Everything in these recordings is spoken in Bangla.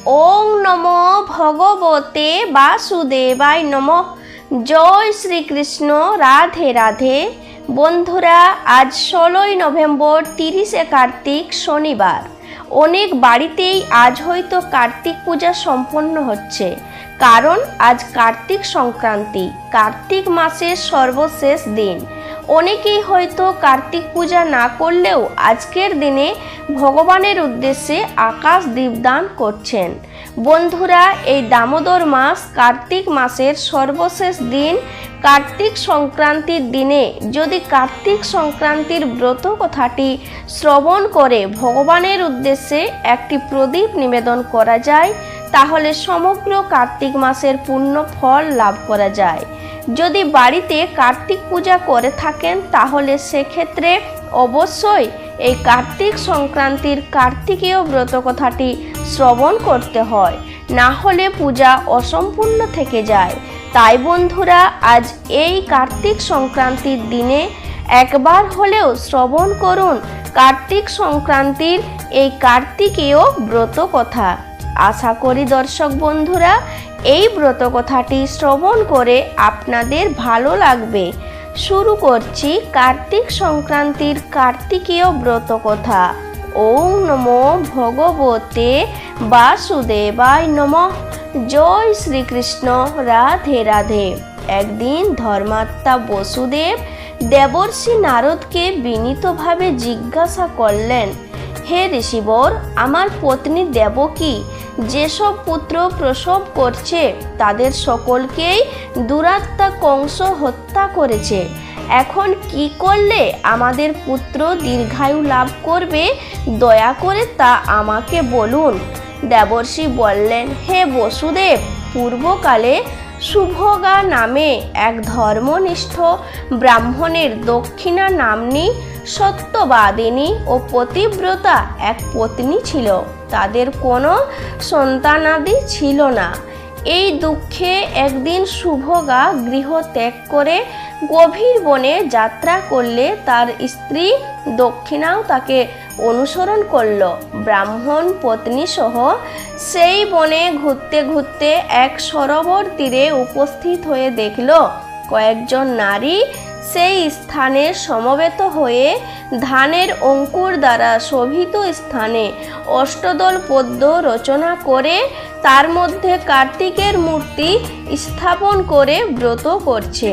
ওং নমো ভগবতে বাসুদেবায় নমঃ। জয় শ্রীকৃষ্ণ, রাধে রাধে। বন্ধুরা, আজ 16ই নভেম্বর 30শে কার্তিক, শনিবার। অনেক বাড়িতেই আজ হয়তো কার্তিক পূজা সম্পন্ন হচ্ছে, কারণ আজ কার্তিক সংক্রান্তি, কার্তিক মাসের সর্বশেষ দিন। অনেকেই হয়তো কার্তিক পূজা না করলেও আজকের দিনে ভগবানের উদ্দেশ্যে আকাশ দীপদান করছেন। বন্ধুরা, এই দামোদর মাস কার্তিক মাসের সর্বশেষ দিন কার্তিক সংক্রান্তির দিনে যদি কার্তিক সংক্রান্তির ব্রত কথাটি শ্রবণ করে ভগবানের উদ্দেশ্যে একটি প্রদীপ নিবেদন করা যায়, তাহলে সমগ্র কার্তিক মাসের পূর্ণ ফল লাভ করা যায়। যদি বাড়িতে কার্তিক পূজা করে থাকেন, তাহলে সেক্ষেত্রে অবশ্যই এই কার্তিক সংক্রান্তির কার্তিকেয় ব্রত কথাটি শ্রবণ করতে হয়, না হলে পূজা অসম্পূর্ণ থেকে যায়। তাই বন্ধুরা, আজ এই কার্তিক সংক্রান্তির দিনে একবার হলেও শ্রবণ করুন কার্তিক সংক্রান্তির এই কার্তিকেয় ব্রত কথা। আশা করি দর্শক বন্ধুরা, এই ব্রত কথাটি শ্রবণ করে আপনাদের ভালো লাগবে। শুরু করছি কার্তিক সংক্রান্তির কার্তিকেয় ব্রত কথা। ওং নমো ভগবতে বাসুদেবায় নমঃ। জয় শ্রীকৃষ্ণ, রাধে রাধে। একদিন ধর্মাত্মা বসুদেব দেবর্ষি নারদকে বিনীতভাবে জিজ্ঞাসা করলেন, হে ঋষিবর, আমার পত্নী দেবকী যেসব পুত্র প্রসব করছে তাদের সকলকেই দুরাত্মা কংস হত্যা করেছে। এখন কি করলে আমাদের পুত্র দীর্ঘায়ু লাভ করবে, দয়া করে তা আমাকে বলুন। দেবর্ষি বললেন, হে বসুদেব, পূর্বকালে সুভোগা নামে এক ধর্মনিষ্ঠ ব্রাহ্মণের দক্ষিণা নাম্নী সত্যবাদিনী ও পতিব্রতা এক পত্নী ছিল। তাদের কোনো সন্তানাদি ছিল না। এই দুঃখে একদিন সুভোগা গৃহ ত্যাগ করে গভীর বনে যাত্রা করলে তার স্ত্রী দক্ষিণাও তাকে অনুসরণ করল। ব্রাহ্মণ পত্নী সহ সেই বনে ঘুরতে ঘুরতে এক সরোবর তীরে উপস্থিত হয়ে দেখল কয়েকজন নারী সেই স্থানে সমবেত হয়ে ধানের অঙ্কুর দ্বারা শোভিত স্থানে অষ্টদল পদ্ম রচনা করে তার মধ্যে কার্তিকের মূর্তি স্থাপন করে ব্রত করছে।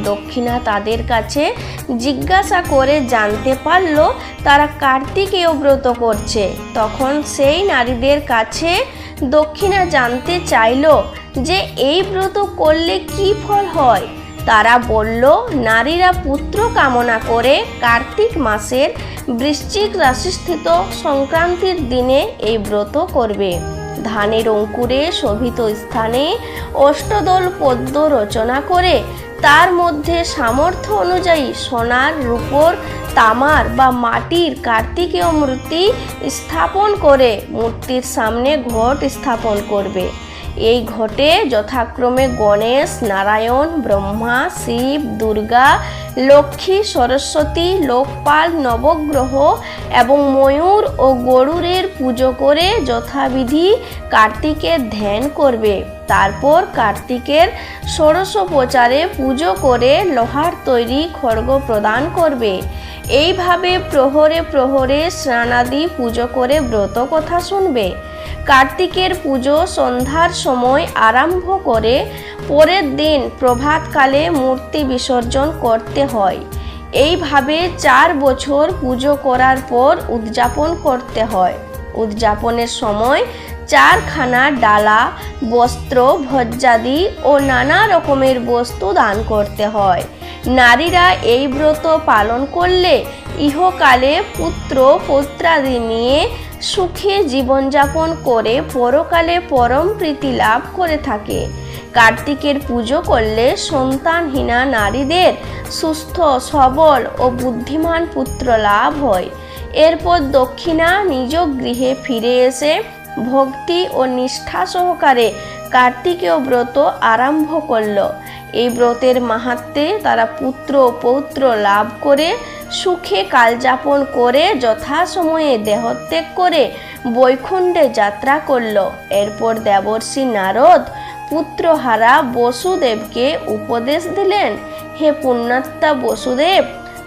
দক্ষিণা তাদের কাছে জিজ্ঞাসা করে জানতে পারল তারা কার্তিকেয় ব্রত করছে। তখন সেই নারীদের কাছে দক্ষিণা জানতে চাইল যে এই ব্রত করলে কি ফল হয়। তারা বলল, নারীরা পুত্র কামনা করে কার্তিক মাসের বৃশ্চিক রাশিস্থিত সংক্রান্তির দিনে এই ব্রত করবে। ধানের অঙ্কুরে শোভিত স্থানে অষ্টদল পদ্ম রচনা করে তার মধ্যে সামর্থ্য অনুযায়ী সোনার, রূপোর, তামার বা মাটির কার্তিকেয় মূর্তি স্থাপন করে মূর্তির সামনে ঘট স্থাপন করবে। এই ঘটে যথাক্রমে গণেশ, নারায়ণ, ব্রহ্মা, শিব, দুর্গা, লক্ষ্মী, সরস্বতী, লোকপাল, নবগ্রহ এবং ময়ূর ও গরুড়ের পুজো করে যথাবিধি কার্তিকের ধ্যান করবে। তারপর কার্তিকের ষোড়শোপচারে পুজো করে লোহার তৈরি খড়গ প্রদান করবে। এইভাবে প্রহরে প্রহরে স্নানাদি পুজো করে ব্রত কথা শুনবে। কার্তিকের পুজো সন্ধ্যার সময় আরম্ভ করে পরের দিন প্রভাতকালে মূর্তি বিসর্জন করতে হয়। এইভাবে 4 বছর পুজো করার পর উদযাপন করতে হয়। উদযাপনের সময় 4খানা ডালা, বস্ত্র, ভোজ্যাদি ও নানা রকমের বস্তু দান করতে হয়। নারীরা এই ব্রত পালন করলে ইহকালে পুত্র পৌত্রাদি নিয়ে সুখে জীবনযাপন করে পরকালে পরম প্রীতি লাভ করে থাকে। কার্তিকের পুজো করলে সন্তানহীনা নারীদের সুস্থ, সবল ও বুদ্ধিমান পুত্র লাভ হয়। এরপর দক্ষিণা নিজ গৃহে ফিরে এসে ভক্তি ও নিষ্ঠা সহকারে কার্তিকেয় ব্রত আরম্ভ করল। এই ব্রতের মাহাত্ম্যে তারা পুত্র পৌত্র লাভ করে সুখে কালযাপন করে যথাসময়ে দেহত্যাগ করে বৈকুণ্ঠে যাত্রা করল। এরপর দেবর্ষি নারদ পুত্রহারা বসুদেবকে উপদেশ দিলেন, হে পুণ্যাত্মা বসুদেব,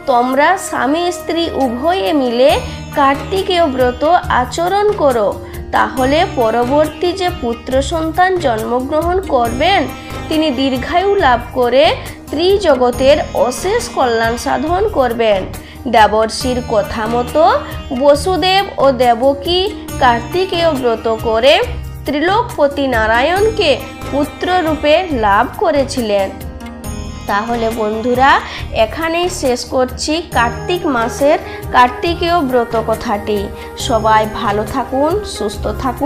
তোমরা স্বামী স্ত্রী উভয়ে মিলে কার্তিকেয় ব্রত আচরণ করো, তাহলে পরবর্তী যে পুত্র সন্তান জন্মগ্রহণ করবেন তিনি দীর্ঘায়ু লাভ করে ত্রিজগতের অশেষ কল্যাণ সাধন করবেন। দেবর্ষির কথা মতো বসুদেব ও দেবকী কার্তিকেয় ব্রত করে ত্রিলোকপতি নারায়ণকে পুত্র রূপে লাভ করেছিলেন। তাহলে বন্ধুরা, এখানেই শেষ করছি কার্তিক মাসের কার্তিকেয় ব্রত কথাটি। সবাই ভালো থাকুন, সুস্থ থাকুন।